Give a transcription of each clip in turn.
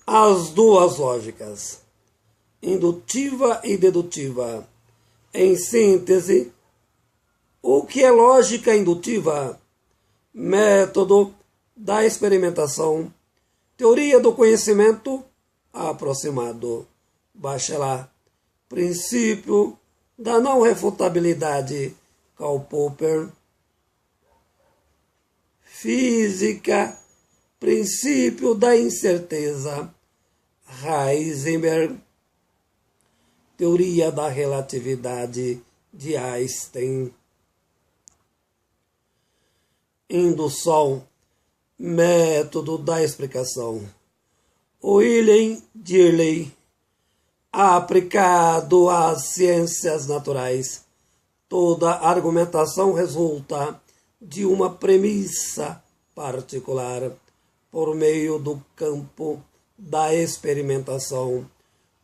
As duas lógicas, indutiva e dedutiva. Em síntese, o que é lógica indutiva? Método da experimentação, teoria do conhecimento aproximado. Baixa lá. Princípio da não refutabilidade, Karl Popper. Física, princípio da incerteza, Heisenberg. Teoria da relatividade, de Einstein. Indução, método da explicação, William Dirley. Aplicado às ciências naturais, toda argumentação resulta de uma premissa particular por meio do campo da experimentação.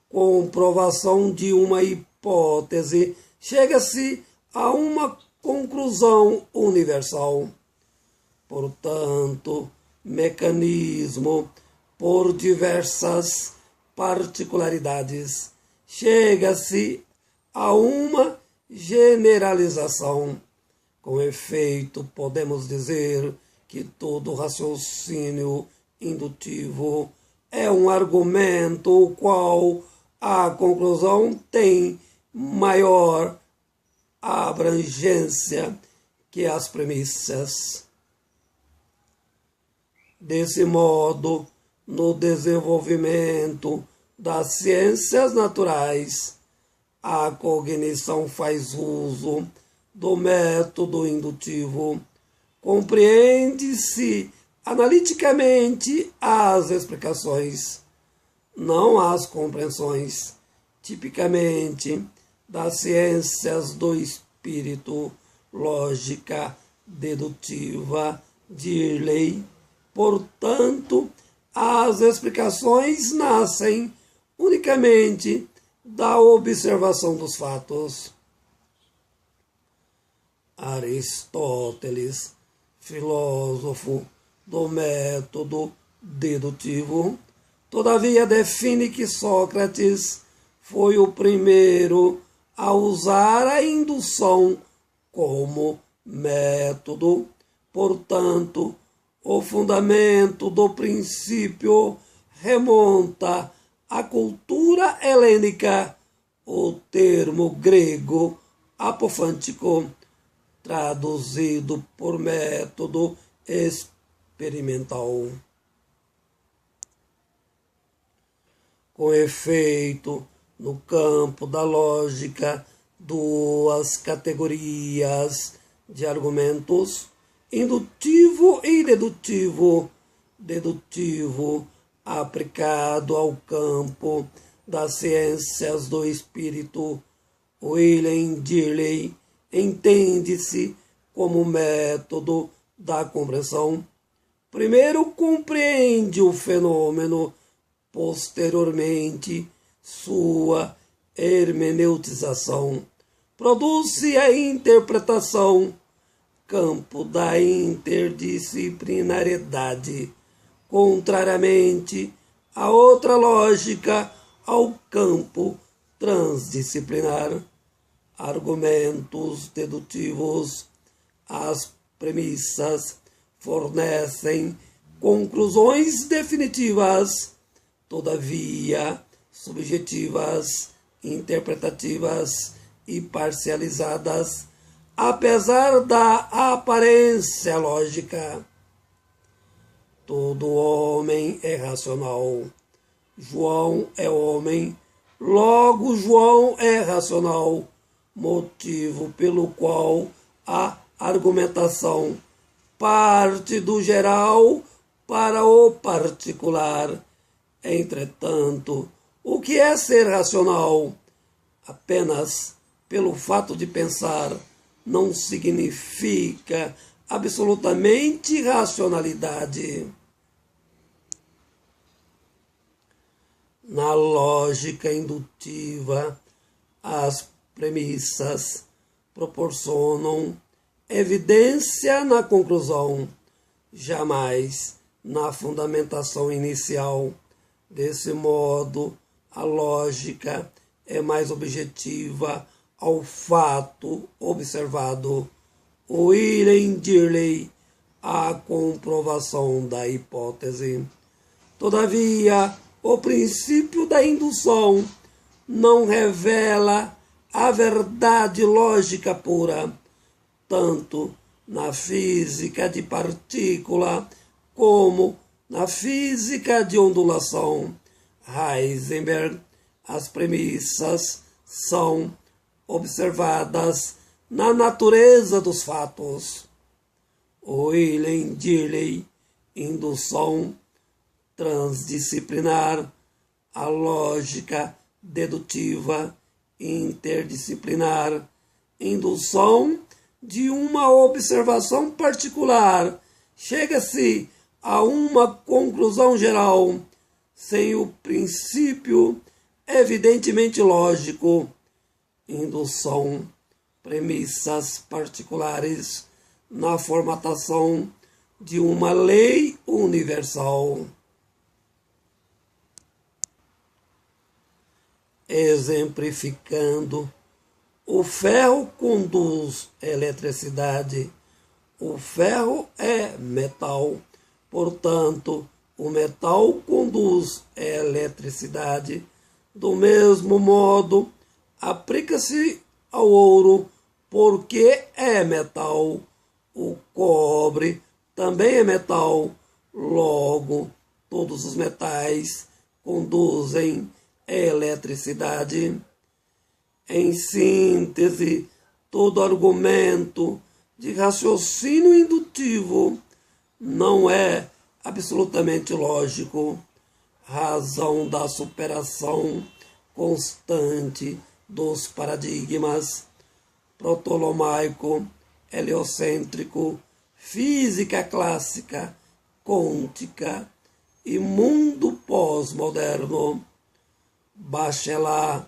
Comprovação de uma hipótese, chega-se a uma conclusão universal. Portanto, mecanismo por diversas particularidades, chega-se a uma generalização. Com efeito, podemos dizer que todo raciocínio indutivo é um argumento o qual a conclusão tem maior abrangência que as premissas. Desse modo, no desenvolvimento das ciências naturais, a cognição faz uso do método indutivo. Compreende-se analiticamente as explicações, não as compreensões, tipicamente das ciências do espírito, lógica dedutiva, Dirley. Portanto, as explicações nascem unicamente da observação dos fatos. Aristóteles, filósofo do método dedutivo, todavia define que Sócrates foi o primeiro a usar a indução como método. Portanto, o fundamento do princípio remonta à cultura helênica, o termo grego apofântico, traduzido por método experimental. Com efeito, no campo da lógica, duas categorias de argumentos, indutivo e dedutivo. Dedutivo aplicado ao campo das ciências do espírito, William Dirley, entende-se como método da compreensão. Primeiro compreende o fenômeno, posteriormente sua hermeneutização. Produz-se a interpretação, campo da interdisciplinariedade, contrariamente a outra lógica, ao campo transdisciplinar. Argumentos dedutivos, as premissas fornecem conclusões definitivas, todavia subjetivas, interpretativas e parcializadas, apesar da aparência lógica. Todo homem é racional. João é homem, logo João é racional, motivo pelo qual a argumentação parte do geral para o particular. Entretanto, o que é ser racional? Apenas pelo fato de pensar não significa absolutamente racionalidade. Na lógica indutiva, as premissas proporcionam evidência na conclusão, jamais na fundamentação inicial. Desse modo, a lógica é mais objetiva ao fato observado, ou irem dir-lhe a comprovação da hipótese. Todavia, o princípio da indução não revela a verdade lógica pura, tanto na física de partícula como na física de ondulação. Heisenberg, as premissas são observadas na natureza dos fatos. William Dirley, indução transdisciplinar, a lógica dedutiva interdisciplinar, indução de uma observação particular, chega-se a uma conclusão geral, sem o princípio evidentemente lógico. Indução, premissas particulares na formatação de uma lei universal. Exemplificando, o ferro conduz eletricidade. O ferro é metal, portanto, o metal conduz eletricidade. Do mesmo modo, aplica-se ao ouro porque é metal. O cobre também é metal, logo, todos os metais conduzem eletricidade. Em síntese, todo argumento de raciocínio indutivo não é absolutamente lógico, razão da superação constante dos paradigmas protolomaico, heliocêntrico, física clássica, quântica e mundo pós-moderno. Bachelard,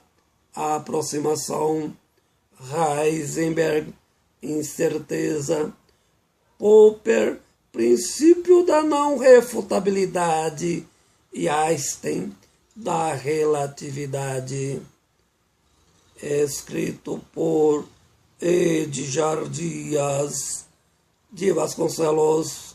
a aproximação. Heisenberg, incerteza. Popper, princípio da não refutabilidade, e Einstein, da relatividade. Escrito por Edgar Dias de Vasconcelos.